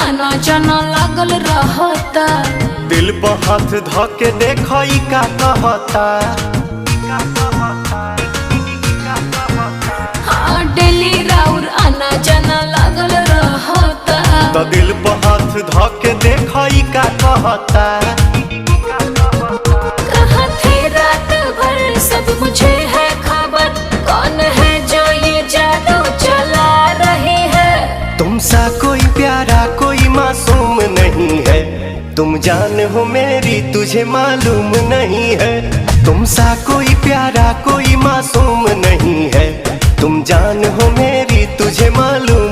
आना जाना लागल रहता। दिल पर हाथ धके देखो ई का कहता। हाँ डेली राउर आना जाना लागल रहता। तो दिल पर हाथ धके देखो ई का कहता। कहाँ थे रात भर सब मुझे है खबर, कौन है जो ये जादू चला रही है। तुमसा कोई प्यारा कोई मासूम नहीं है, तुम जान हो मेरी तुझे मालूम नहीं है। तुमसा कोई प्यारा कोई मासूम नहीं है, तुम जान हो मेरी तुझे मालूम